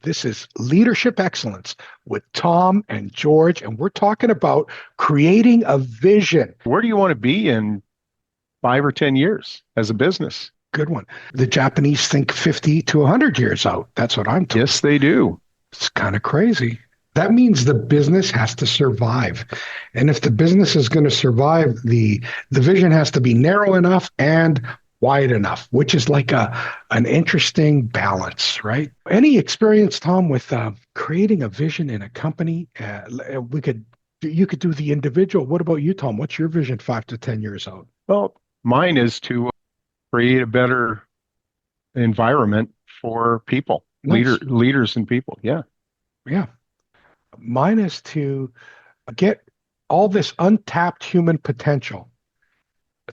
This is Leadership Excellence with Tom and George, and we're talking about creating a vision. Where do you want to be in 5 or 10 years as a business? Good one. The Japanese think 50 to 100 years out. That's what I'm told. Yes, they do. It's kind of crazy. That means the business has to survive. And if the business is going to survive, the vision has to be narrow enough and wide enough, which is like an interesting balance, right? Any experience, Tom, with creating a vision in a company? You could do the individual. What about you, Tom? What's your vision 5 to 10 years out? Well, mine is to create a better environment for people, Nice. leaders and people. Yeah. Yeah. Mine is to get all this untapped human potential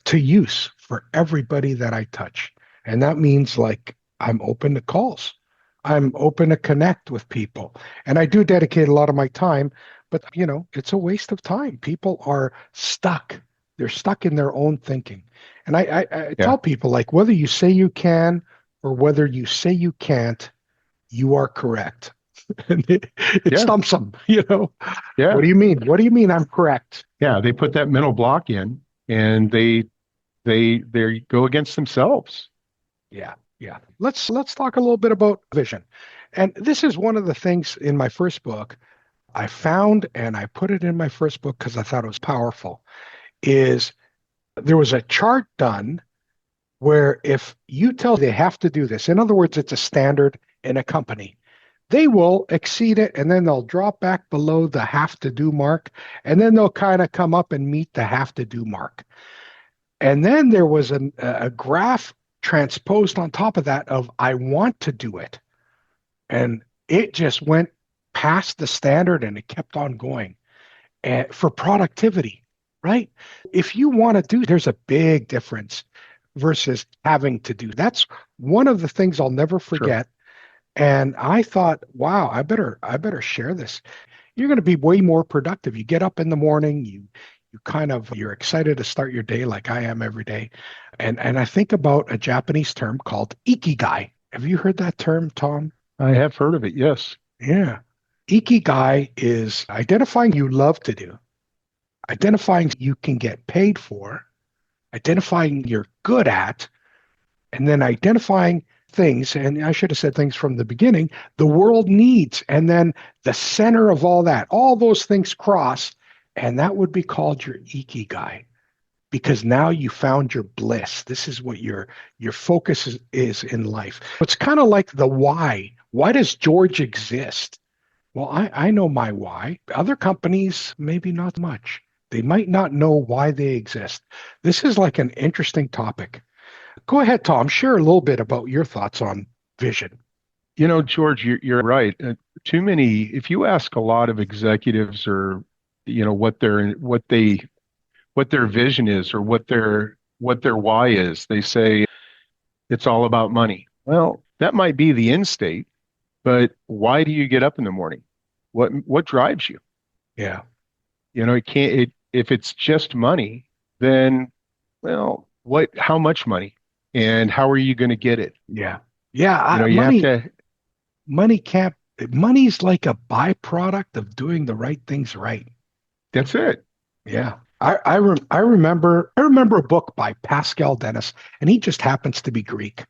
to use for everybody that I touch. And that means like I'm open to calls. I'm open to connect with people. And I do dedicate a lot of my time, but it's a waste of time. People are stuck. They're stuck in their own thinking. And I Yeah. tell people like whether you say you can or whether you say you can't, you are correct. And it Yeah. stumps them, What Yeah. do you mean? What do you mean I'm correct? Yeah. They put that mental block in and they go against themselves. Yeah, yeah. Let's talk a little bit about vision. And this is one of the things in my first book I found, and I put it in my first book because I thought it was powerful, is there was a chart done where if you tell they have to do this, in other words, it's a standard in a company, they will exceed it and then they'll drop back below the have to do mark, and then they'll kind of come up and meet the have to do mark. And then there was a graph transposed on top of that of I want to do it. And it just went past the standard and it kept on going for productivity, right? If you want to do, there's a big difference versus having to do. That's one of the things I'll never True. forget. And I thought, wow, I better share this. You're going to be way more productive. You get up in the morning, you're excited to start your day like I am every day. And I think about a Japanese term called ikigai. Have you heard that term, Tom? I have heard of it. Yes. Yeah. Ikigai is identifying you love to do, identifying you can get paid for, identifying you're good at, and then identifying things, and I should have said things from the beginning, the world needs. And then the center of all that, all those things cross, and that would be called your ikigai. Because now you found your bliss. This is what your focus is in life. It's kind of like the why. Why does George exist? Well, I know my why. Other companies, maybe not much. They might not know why they exist. This is like an interesting topic. Go ahead, Tom. Share a little bit about your thoughts on vision. George, you're right. Too many, if you ask a lot of executives or, what their vision is or what their why is, they say it's all about money. Well, that might be the end state, but why do you get up in the morning? What drives you? Yeah, It can't, if it's just money, then, well, how much money and how are you going to get it? yeah, yeah. You have to, Money can't. Money's like a byproduct of doing the right things right. that's it. Yeah. I remember a book by Pascal Dennis, and he just happens to be Greek,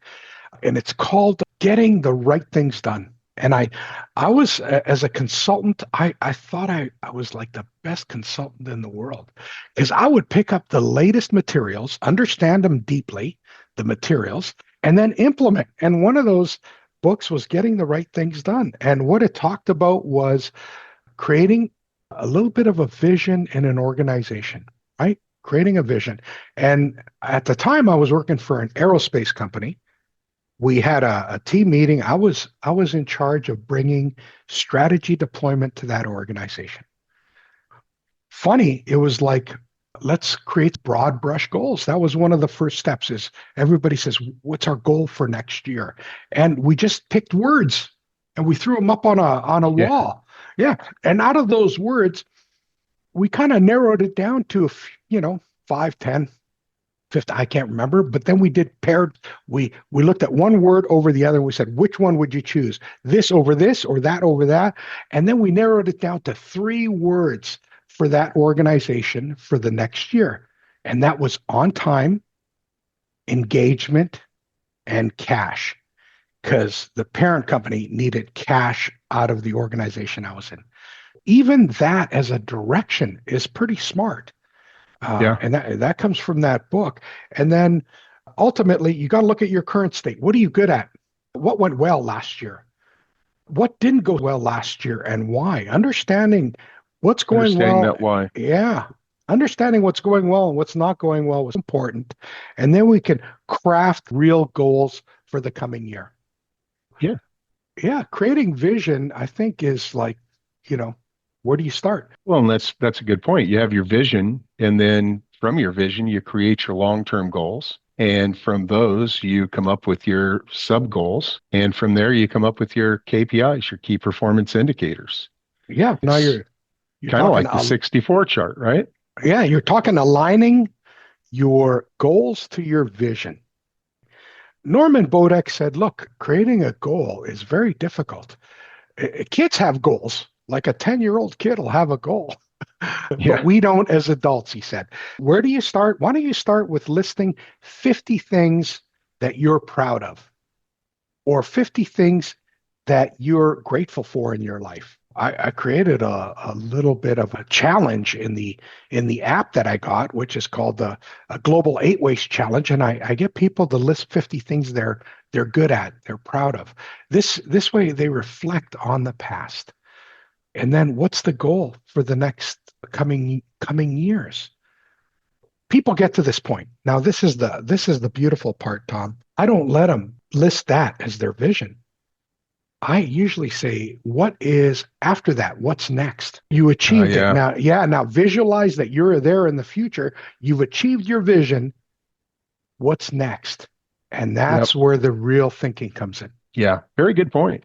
and it's called Getting the Right Things Done. And I was as a consultant, I thought I was like the best consultant in the world because I would pick up the latest materials, understand them deeply, the materials, and then implement. And one of those books was Getting the Right Things Done. And what it talked about was creating a little bit of a vision in an organization, right? Creating a vision. And at the time, I was working for an aerospace company. We had a team meeting. I was in charge of bringing strategy deployment to that organization. Funny, it was like, let's create broad brush goals. That was one of the first steps is everybody says, what's our goal for next year? And we just picked words and we threw them up on a Yeah. wall. Yeah. And out of those words, we kind of narrowed it down to, 5, 10. fifth, I can't remember, but then we did paired. We looked at one word over the other and we said, which one would you choose? This over this or that over that? And then we narrowed it down to three words for that organization for the next year. And that was on time, engagement, and cash, because the parent company needed cash out of the organization I was in. Even that as a direction is pretty smart. Yeah. And that comes from that book. And then ultimately, you got to look at your current state. What are you good at? What went well last year? What didn't go well last year and why? Understanding what's going Understanding well. that why. Yeah. Understanding what's going well and what's not going well was important. And then we can craft real goals for the coming year. Yeah. Yeah. Creating vision, I think, is like, you know, where do you start? Well, and that's a good point. You have your vision, and then from your vision, you create your long-term goals. And from those, you come up with your sub goals. And from there, you come up with your KPIs, your key performance indicators. Yeah. Now It's you're kind of talking like the 64 chart, right? yeah, you're talking aligning your goals to your vision. Norman Bodek said, look, creating a goal is very difficult. Kids have goals. Like a 10-year-old kid will have a goal, but Yeah. we don't as adults, he said. Where do you start? Why don't you start with listing 50 things that you're proud of or 50 things that you're grateful for in your life? I created a little bit of a challenge in the app that I got, which is called the a Global Eight Waste Challenge, and I get people to list 50 things they're good at, they're proud of. This way they reflect on the past, and then what's the goal for the next coming years? People get to this point. Now this is the beautiful part, Tom. I don't let them list that as their vision. I usually say, what is after that? What's next? You achieved it. Yeah. Now, yeah, now visualize that you're there in the future. You've achieved your vision. What's next? And Yep. that's where the real thinking comes in. Yeah. Very good point.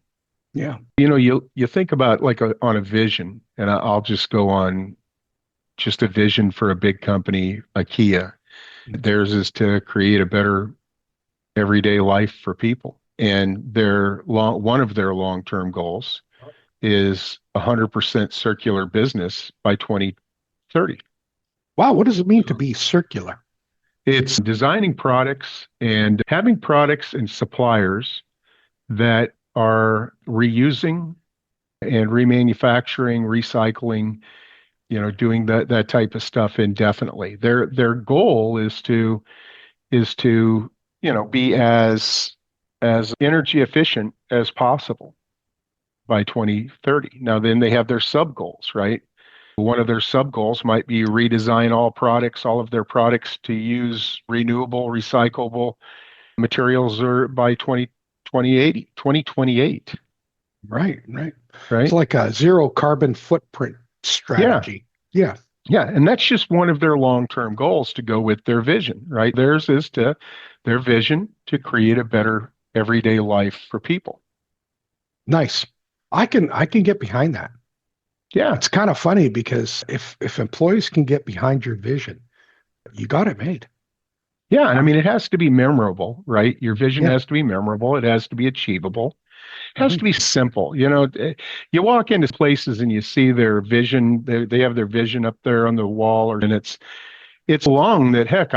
Yeah. You think about like on a vision, and I'll just go on just a vision for a big company, IKEA. Theirs is to create a better everyday life for people. And one of their long-term goals is 100% circular business by 2030. Wow. What does it mean to So be circular? it's designing products and having products and suppliers that are reusing and remanufacturing, recycling, doing that type of stuff indefinitely. Their goal is to be as energy efficient as possible by 2030. Now, then they have their sub goals, right? One of their sub goals might be redesign all of their products to use renewable, recyclable materials or by 2028, Right, right. It's right? like a zero carbon footprint Yeah. strategy. Yeah, Yeah. And that's just one of their long-term goals to go with their vision, right? Theirs is to their vision to create a better everyday life for people. nice. I can get behind that. Yeah. It's kind of funny because if employees can get behind your vision, you got it made. Yeah. And I I mean, mean, it has to be memorable, right? Your vision yeah. has to be memorable. It has to be achievable. It has Mhm. to be simple. You walk into places and you see their vision. They have their vision up there on the wall, and it's long that heck,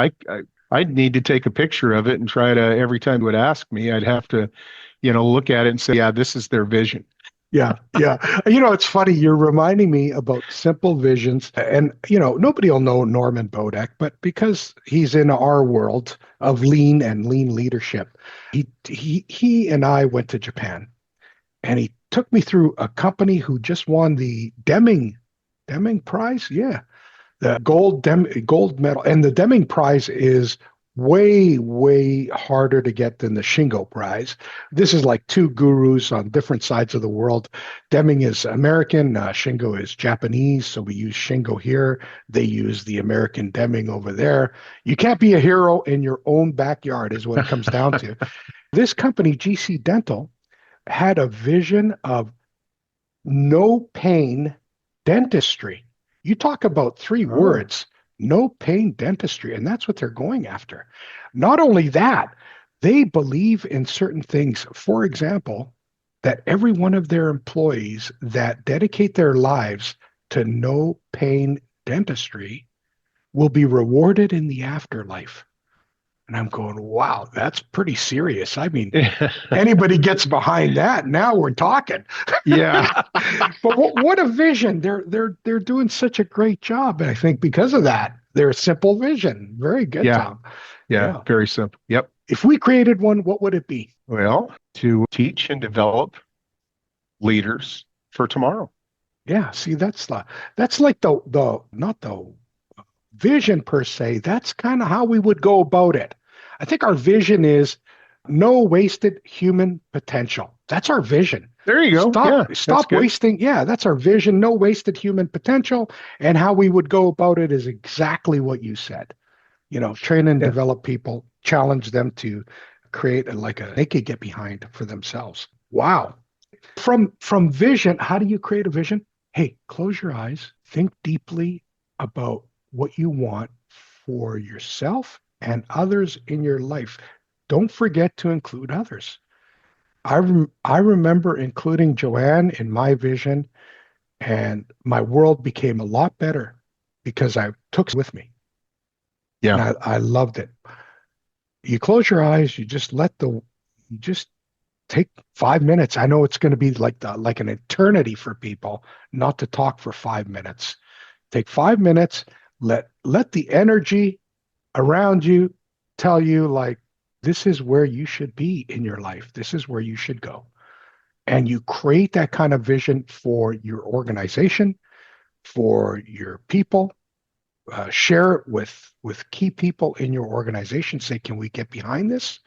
I'd need to take a picture of it and try to every time it would ask me, I'd have to, look at it and say, yeah, this is their vision. Yeah, yeah. It's funny. You're reminding me about simple visions. And, nobody will know Norman Bodek, but because he's in our world of lean and lean leadership, he and I went to Japan and he took me through a company who just won the Deming Prize. Yeah, the gold medal, and the Deming Prize is way harder to get than the Shingo Prize. This is like two gurus on different sides of the world. Deming is American, Shingo is Japanese, so we use Shingo here. They use the American Deming over there. You can't be a hero in your own backyard, is what it comes down to. This company, GC Dental, had a vision of no pain dentistry. You talk about three Oh, words: no pain dentistry. And that's what they're going after. Not only that, they believe in certain things. For example, that every one of their employees that dedicate their lives to no pain dentistry will be rewarded in the afterlife. And I'm going, wow, that's pretty serious. I mean, anybody gets behind that, now we're talking. Yeah, But what a vision! They're doing such a great job, and I think because of that, their simple vision. Very good, yeah, Tom. yeah. Yeah. Very simple. Yep. If we created one, what would it be? Well, to teach and develop leaders for tomorrow. Yeah. See, that's like the not the vision per se. That's kind of how we would go about it. I think our vision is no wasted human potential. That's our vision. There you go. Stop Yeah, that's stop good. wasting. Yeah, that's our vision. No wasted human potential. And how we would go about it is exactly what you said. Train and Yeah. develop people, challenge them to create they could get behind for themselves. Wow. From vision, how do you create a vision? Hey, close your eyes, think deeply about what you want for yourself and others in your life. Don't forget to include others. I remember including Joanne in my vision, and my world became a lot better because I took it with me, and Yeah. I loved it. You close your eyes, you just take 5 minutes. I know it's going to be like an eternity for people not to talk for 5 minutes. Take 5 minutes, let the energy around you tell you like this is where you should be in your life. This is where you should go. And you create that kind of vision for your organization, for your people. Share it with key people in your organization. Say, can we get behind this?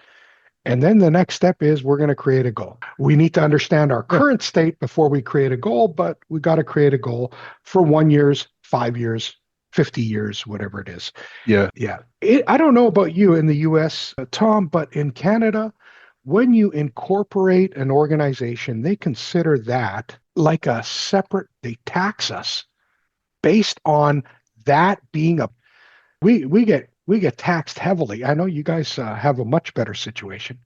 And then the next step is we're going to create a goal. We need to understand our Yeah. current state before we create a goal, but we got to create a goal for 1 years, 5 years, 50 years, whatever it is. Yeah. Yeah. I don't know about you in the US, Tom, but in Canada, when you incorporate an organization, they consider that like a separate, they tax us based on that being a we get taxed heavily. I know you guys have a much better situation,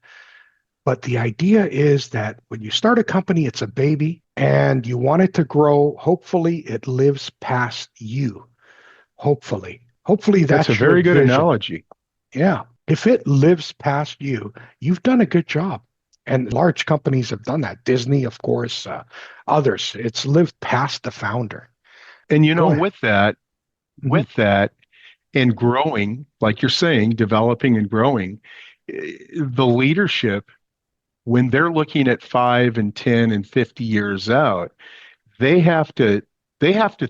but the idea is that when you start a company, it's a baby and you want it to grow. Hopefully, it lives past you. Hopefully That's a that's your very good vision. analogy. Yeah. If it lives past you, you've done a good job. And large companies have done that. Disney, of course, others. It's lived past the founder. And Go ahead. with Mhm. that and growing, like you're saying, developing and growing, the leadership, when they're looking at 5 and 10 and 50 years out, they have to, they have to,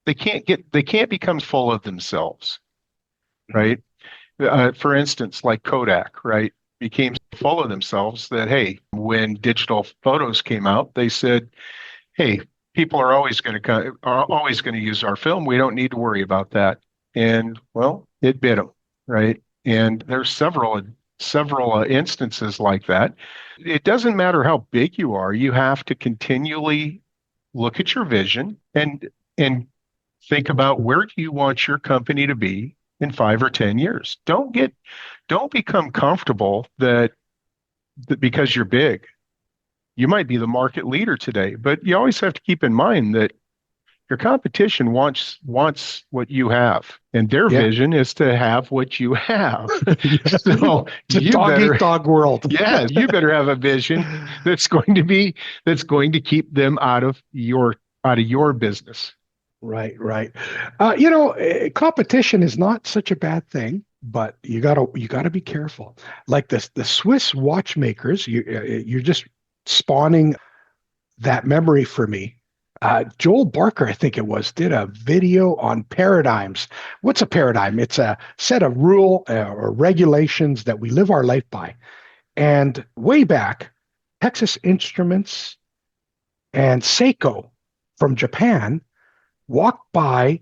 they can't become full of themselves, right? For instance, like Kodak, right? Became full of themselves that, hey, when digital photos came out, they said, hey, people are always going to use our film. We don't need to worry about that. And well, it bit them, right? And there's several instances like that. It doesn't matter how big you are, you have to continually look at your vision and think about where do you want your company to be in 5 or 10 years. Don't become comfortable that because you're big, you might be the market leader today, but you always have to keep in mind that your competition wants what you have, and their Yeah. vision is to have what you have. So It's a you dog eat better, dog world. yeah, you better have a vision that's going to keep them out of your business. Right, right. Competition is not such a bad thing, but you gotta be careful. Like this, the Swiss watchmakers, you're just spawning that memory for me. Joel Barker, I think it was, did a video on paradigms. What's a paradigm? It's a set of rule or regulations that we live our life by. And way back, Texas Instruments and Seiko from Japan walked by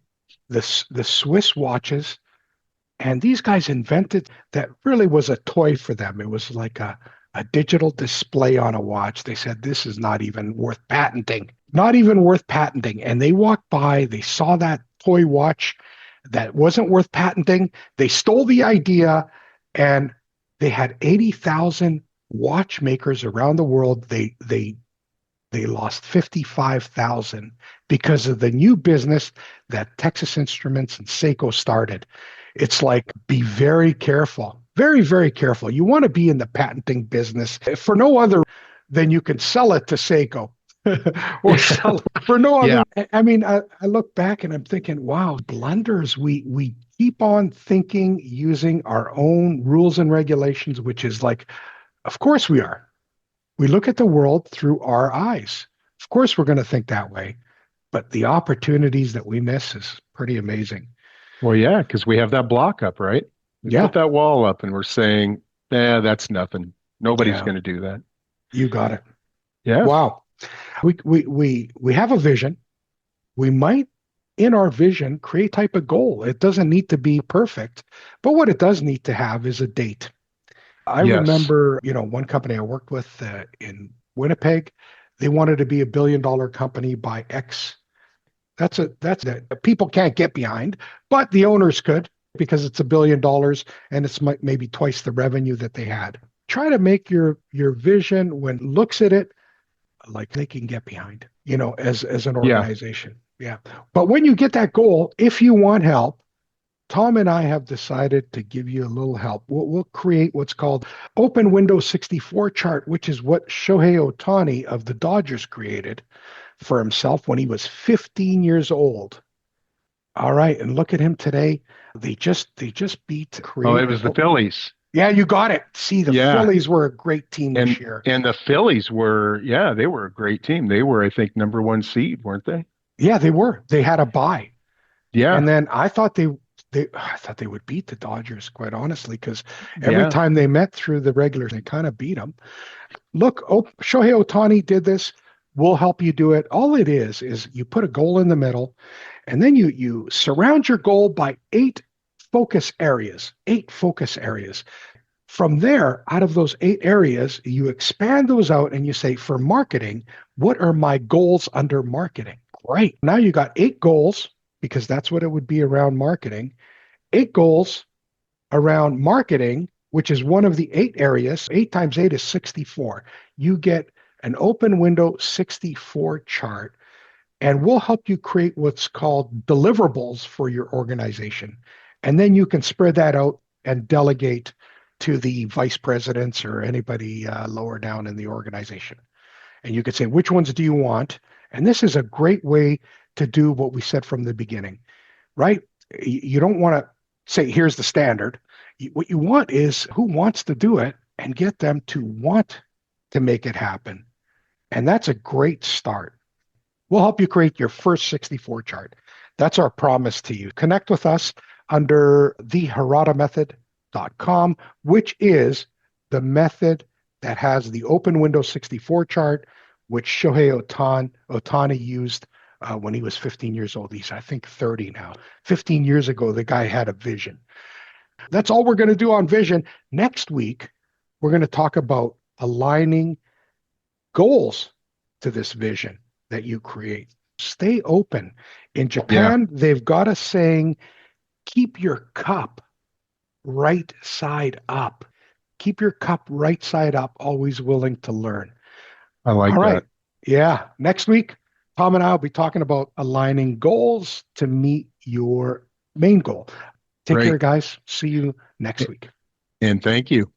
the Swiss watches, and these guys invented that really was a toy for them. It was like a digital display on a watch. They said this is not even worth patenting, not even worth patenting. And they walked by, they saw that toy watch, that wasn't worth patenting. They stole the idea, and they had 80,000 watchmakers around the world. They lost 55,000 because of the new business that Texas Instruments and Seiko started. It's like, be very careful, very, very careful. You want to be in the patenting business for no other than you can sell it to Seiko or sell it for no Yeah. other. I mean, I look back and I'm thinking, wow, blunders. We keep on thinking using our own rules and regulations, which is like, of course we are. We look at the world through our eyes. Of course, we're going to think that way, but the opportunities that we miss is pretty amazing. Well, yeah, because we have that block up, right? We put Yeah, that wall up and we're saying, "Yeah, that's nothing. Nobody's yeah, going to do that." you got it. Yeah. Wow. We have a vision. We might, in our vision, create type of goal. It doesn't need to be perfect, but what it does need to have is a date. I Yes. remember, one company I worked with in Winnipeg, they wanted to be $1 billion company by X. That's people can't get behind, but the owners could because it's $1 billion and it's maybe twice the revenue that they had. Try to make your vision when looks at it like they can get behind, as an Yeah. organization. Yeah. But when you get that goal, if you want help, Tom and I have decided to give you a little help. We'll create what's called Open Window 64 chart, which is what Shohei Ohtani of the Dodgers created for himself when he was 15 years old. All right, and look at him today. They just beat Oh, it create an was the Phillies. yeah, you got it. See, the Yeah. Phillies were a great team this And year. and the Phillies were, yeah, they were a great team. They were, I think, number one seed, weren't they? Yeah, they were. They had a bye. And Yeah. then I thought they would beat the Dodgers, quite honestly, because every Yeah. time they met through the regulars, they kind of beat them. Look, Shohei Ohtani did this. We'll help you do it. All it is you put a goal in the middle, and then you surround your goal by focus areas, eight focus areas. From there, out of those 8 areas, you expand those out and you say, for marketing, what are my goals under marketing? Great. Now you got 8 goals because that's what it would be around marketing. 8 goals around marketing, which is one of the 8 areas. 8 times 8 is 64. You get an open window 64 chart, and we'll help you create what's called deliverables for your organization. And then you can spread that out and delegate to the vice presidents or anybody lower down in the organization. And you could say, which ones do you want? And this is a great way to do what we said from the beginning, right? You don't want to say, here's the standard. What you want is who wants to do it and get them to want to make it happen. And that's a great start. We'll help you create your first 64 chart. That's our promise to you. Connect with us under theharada.method.com, which is the method that has the open window 64 chart, which Shohei Ohtani used when he was 15 years old. He's, I think, 30 now. 15 years ago, the guy had a vision. That's all we're going to do on vision. Next week, we're going to talk about aligning goals to this vision that you create. Stay open. In Yeah. Japan, they've got a saying, keep your cup right side up. Keep your cup right side up, always willing to learn. I All like right. that. Yeah. Next week, Tom and I will be talking about aligning goals to meet your main goal. Take care, Great. guys. See you next week. And thank you.